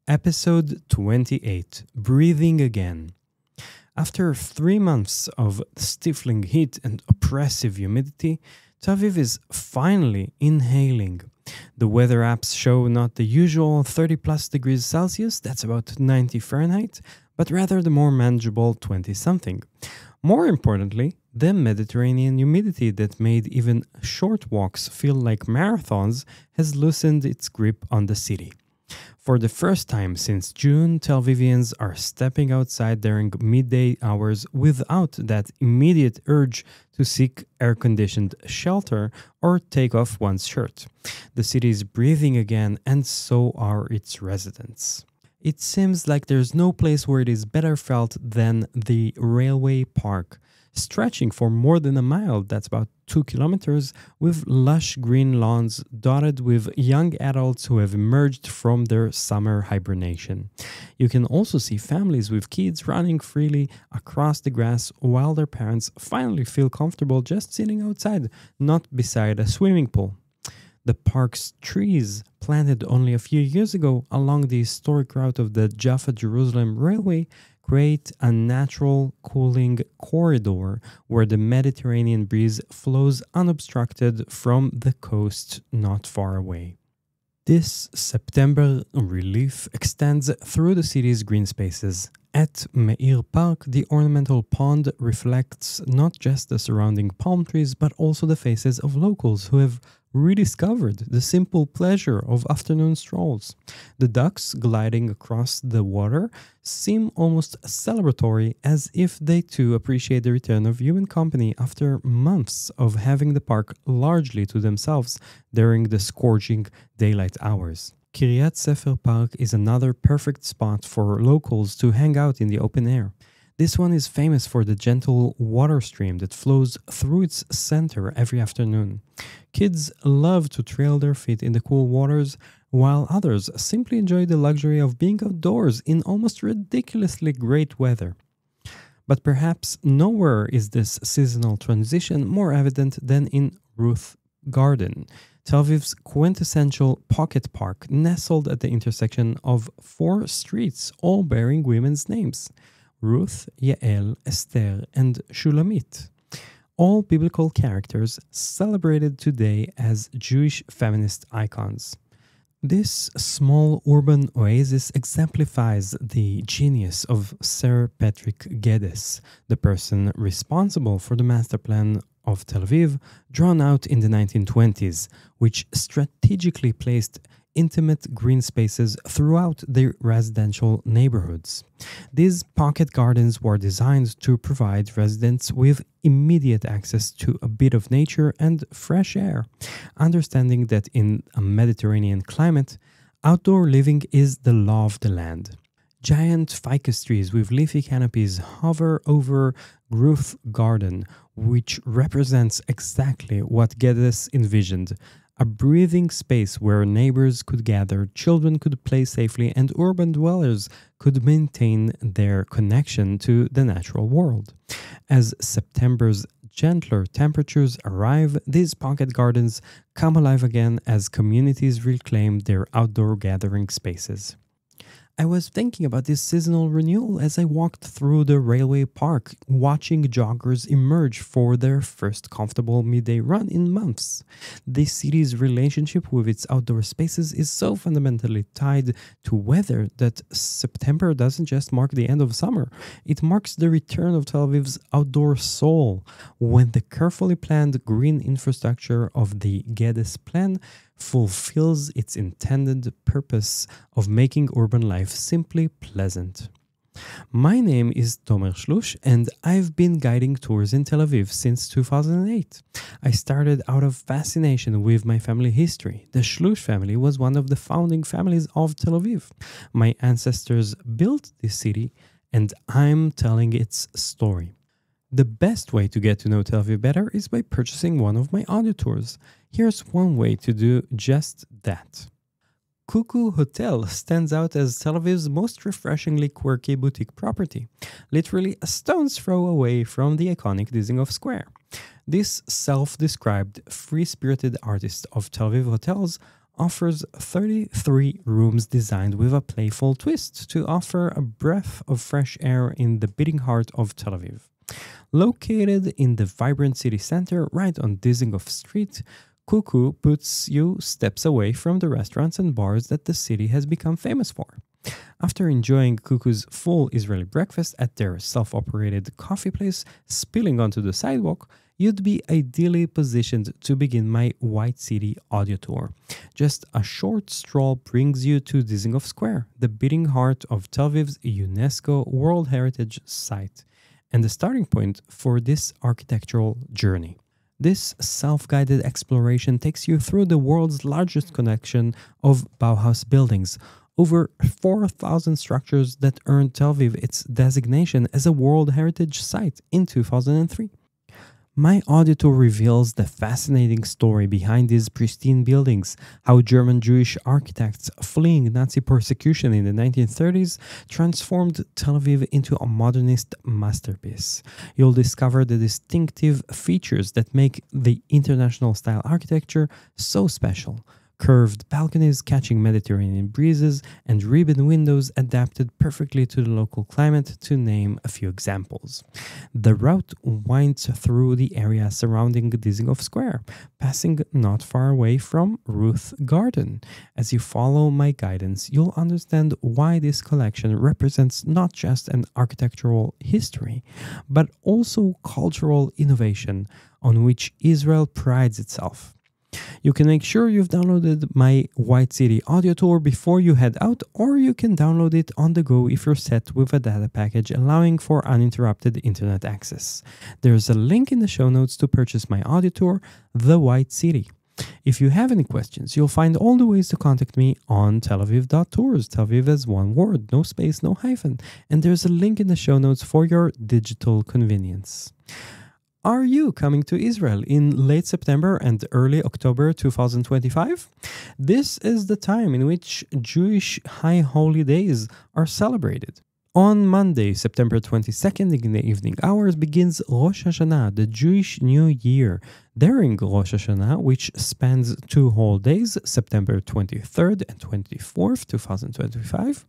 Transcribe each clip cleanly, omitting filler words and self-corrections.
Episode 28, Breathing Again. After 3 months of stifling heat and oppressive humidity, Tel Aviv is finally inhaling. The weather apps show not the usual 30 plus degrees Celsius, that's about 90 Fahrenheit, but rather the more manageable 20-something. More importantly, the Mediterranean humidity that made even short walks feel like marathons has loosened its grip on the city. For the first time since June, Tel Avivians are stepping outside during midday hours without that immediate urge to seek air-conditioned shelter or take off one's shirt. The city is breathing again, and so are its residents. It seems like there's no place where it is better felt than the railway park, stretching for more than a mile, that's about 2 kilometers, with lush green lawns dotted with young adults who have emerged from their summer hibernation. You can also see families with kids running freely across the grass while their parents finally feel comfortable just sitting outside, not beside a swimming pool. The park's trees, planted only a few years ago along the historic route of the Jaffa-Jerusalem Railway, create a natural cooling corridor where the Mediterranean breeze flows unobstructed from the coast not far away. This September relief extends through the city's green spaces. At Meir Park, the ornamental pond reflects not just the surrounding palm trees, but also the faces of locals who have rediscovered the simple pleasure of afternoon strolls. The ducks gliding across the water seem almost celebratory, as if they too appreciate the return of human company after months of having the park largely to themselves during the scorching daylight hours. Kiryat Sefer Park is another perfect spot for locals to hang out in the open air. This one is famous for the gentle water stream that flows through its center every afternoon. Kids love to trail their feet in the cool waters, while others simply enjoy the luxury of being outdoors in almost ridiculously great weather. But perhaps nowhere is this seasonal transition more evident than in Ruth Garden, Tel Aviv's quintessential pocket park nestled at the intersection of 4 streets, all bearing women's names: Ruth, Yael, Esther, and Shulamit. All biblical characters celebrated today as Jewish feminist icons. This small urban oasis exemplifies the genius of Sir Patrick Geddes, the person responsible for the master plan of Tel Aviv, drawn out in the 1920s, which strategically placed intimate green spaces throughout the residential neighborhoods. These pocket gardens were designed to provide residents with immediate access to a bit of nature and fresh air, understanding that in a Mediterranean climate, outdoor living is the law of the land. Giant ficus trees with leafy canopies hover over Ruth Garden, which represents exactly what Geddes envisioned: a breathing space where neighbors could gather, children could play safely, and urban dwellers could maintain their connection to the natural world. As September's gentler temperatures arrive, these pocket gardens come alive again as communities reclaim their outdoor gathering spaces. I was thinking about this seasonal renewal as I walked through the railway park, watching joggers emerge for their first comfortable midday run in months. This city's relationship with its outdoor spaces is so fundamentally tied to weather that September doesn't just mark the end of summer, it marks the return of Tel Aviv's outdoor soul, when the carefully planned green infrastructure of the Geddes plan fulfills its intended purpose of making urban life simply pleasant. My name is Tomer Shlush, and I've been guiding tours in Tel Aviv since 2008. I started out of fascination with my family history. The Shlush family was one of the founding families of Tel Aviv. My ancestors built this city, and I'm telling its story. The best way to get to know Tel Aviv better is by purchasing one of my audio tours. Here's one way to do just that. Cuckoo Hotel stands out as Tel Aviv's most refreshingly quirky boutique property, literally a stone's throw away from the iconic Dizengoff Square. This self-described free-spirited artist of Tel Aviv hotels offers 33 rooms designed with a playful twist to offer a breath of fresh air in the beating heart of Tel Aviv. Located in the vibrant city center right on Dizengoff Street, Kuku puts you steps away from the restaurants and bars that the city has become famous for. After enjoying Kuku's full Israeli breakfast at their self-operated coffee place spilling onto the sidewalk, you'd be ideally positioned to begin my White City audio tour. Just a short stroll brings you to Dizengoff Square, the beating heart of Tel Aviv's UNESCO World Heritage Site, and the starting point for this architectural journey. This self-guided exploration takes you through the world's largest collection of Bauhaus buildings, over 4,000 structures that earned Tel Aviv its designation as a World Heritage Site in 2003. My audio tour reveals the fascinating story behind these pristine buildings, how German Jewish architects fleeing Nazi persecution in the 1930s transformed Tel Aviv into a modernist masterpiece. You'll discover the distinctive features that make the international style architecture so special. Curved balconies catching Mediterranean breezes, and ribbon windows adapted perfectly to the local climate, to name a few examples. The route winds through the area surrounding Dizengoff Square, passing not far away from Ruth Garden. As you follow my guidance, you'll understand why this collection represents not just an architectural history, but also cultural innovation on which Israel prides itself. You can make sure you've downloaded my White City audio tour before you head out, or you can download it on the go if you're set with a data package allowing for uninterrupted internet access. There's a link in the show notes to purchase my audio tour, The White City. If you have any questions, you'll find all the ways to contact me on telaviv.tours. Tel Aviv as one word, no space, no hyphen. And there's a link in the show notes for your digital convenience. Are you coming to Israel in late September and early October 2025? This is the time in which Jewish high holy days are celebrated. On Monday, September 22nd, in the evening hours, begins Rosh Hashanah, the Jewish New Year. During Rosh Hashanah, which spans 2 whole days, September 23rd and 24th, 2025,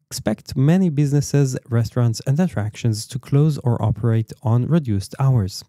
expect many businesses, restaurants, and attractions to close or operate on reduced hours.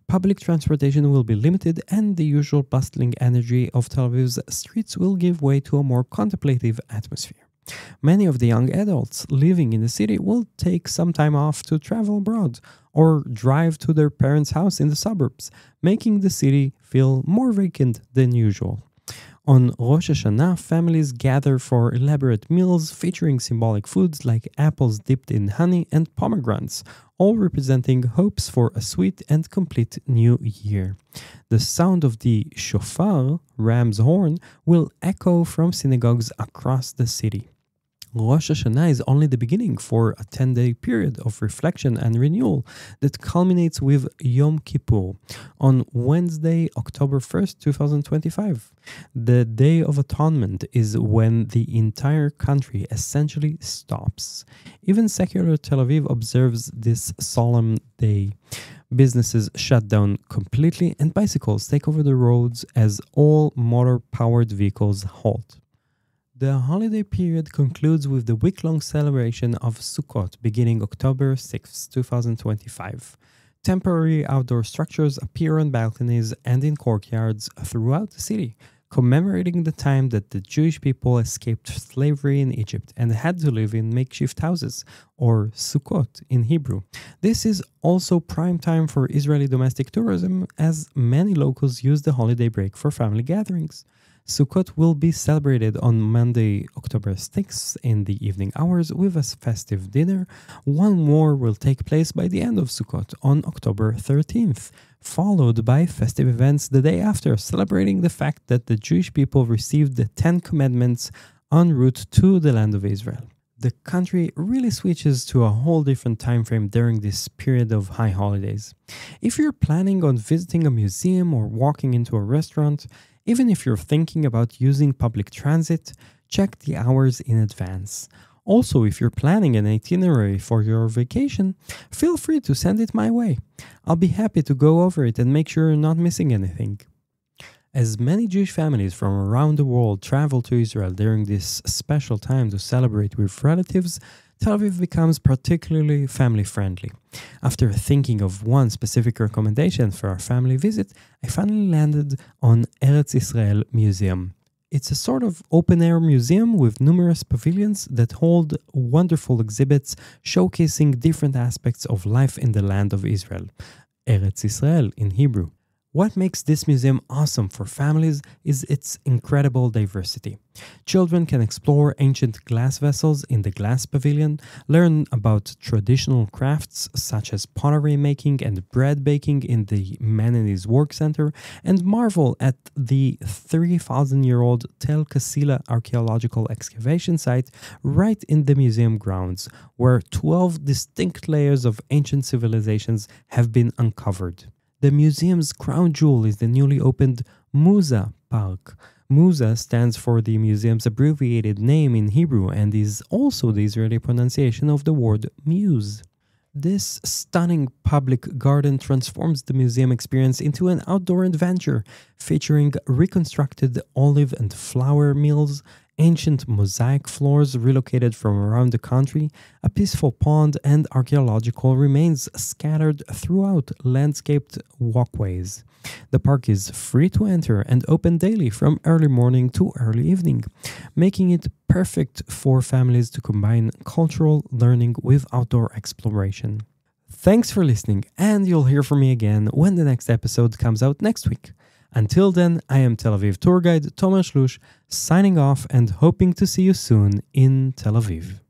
Public transportation will be limited, and the usual bustling energy of Tel Aviv's streets will give way to a more contemplative atmosphere. Many of the young adults living in the city will take some time off to travel abroad or drive to their parents' house in the suburbs, making the city feel more vacant than usual. On Rosh Hashanah, families gather for elaborate meals featuring symbolic foods like apples dipped in honey and pomegranates, all representing hopes for a sweet and complete new year. The sound of the shofar, ram's horn, will echo from synagogues across the city. Rosh Hashanah is only the beginning for a 10-day period of reflection and renewal that culminates with Yom Kippur on Wednesday, October 1st, 2025. The Day of Atonement is when the entire country essentially stops. Even secular Tel Aviv observes this solemn day. Businesses shut down completely and bicycles take over the roads as all motor-powered vehicles halt. The holiday period concludes with the week-long celebration of Sukkot beginning October 6, 2025. Temporary outdoor structures appear on balconies and in courtyards throughout the city, commemorating the time that the Jewish people escaped slavery in Egypt and had to live in makeshift houses, or Sukkot in Hebrew. This is also prime time for Israeli domestic tourism, as many locals use the holiday break for family gatherings. Sukkot will be celebrated on Monday, October 6th in the evening hours with a festive dinner. One more will take place by the end of Sukkot on October 13th, followed by festive events the day after, celebrating the fact that the Jewish people received the 10 Commandments en route to the land of Israel. The country really switches to a whole different time frame during this period of high holidays. If you're planning on visiting a museum or walking into a restaurant, even if you're thinking about using public transit, check the hours in advance. Also, if you're planning an itinerary for your vacation, feel free to send it my way. I'll be happy to go over it and make sure you're not missing anything. As many Jewish families from around the world travel to Israel during this special time to celebrate with relatives, Tel Aviv becomes particularly family-friendly. After thinking of one specific recommendation for our family visit, I finally landed on Eretz Israel Museum. It's a sort of open-air museum with numerous pavilions that hold wonderful exhibits showcasing different aspects of life in the land of Israel. Eretz Israel in Hebrew. What makes this museum awesome for families is its incredible diversity. Children can explore ancient glass vessels in the glass pavilion, learn about traditional crafts such as pottery making and bread baking in the Maimonides Work Center, and marvel at the 3,000-year-old Tel Kasila archaeological excavation site right in the museum grounds, where 12 distinct layers of ancient civilizations have been uncovered. The museum's crown jewel is the newly opened Musa Park. Musa stands for the museum's abbreviated name in Hebrew and is also the Israeli pronunciation of the word muse. This stunning public garden transforms the museum experience into an outdoor adventure, featuring reconstructed olive and flour mills, ancient mosaic floors relocated from around the country, a peaceful pond, and archaeological remains scattered throughout landscaped walkways. The park is free to enter and open daily from early morning to early evening, making it perfect for families to combine cultural learning with outdoor exploration. Thanks for listening, and you'll hear from me again when the next episode comes out next week. Until then, I am Tel Aviv tour guide Tomer Shlush, signing off and hoping to see you soon in Tel Aviv.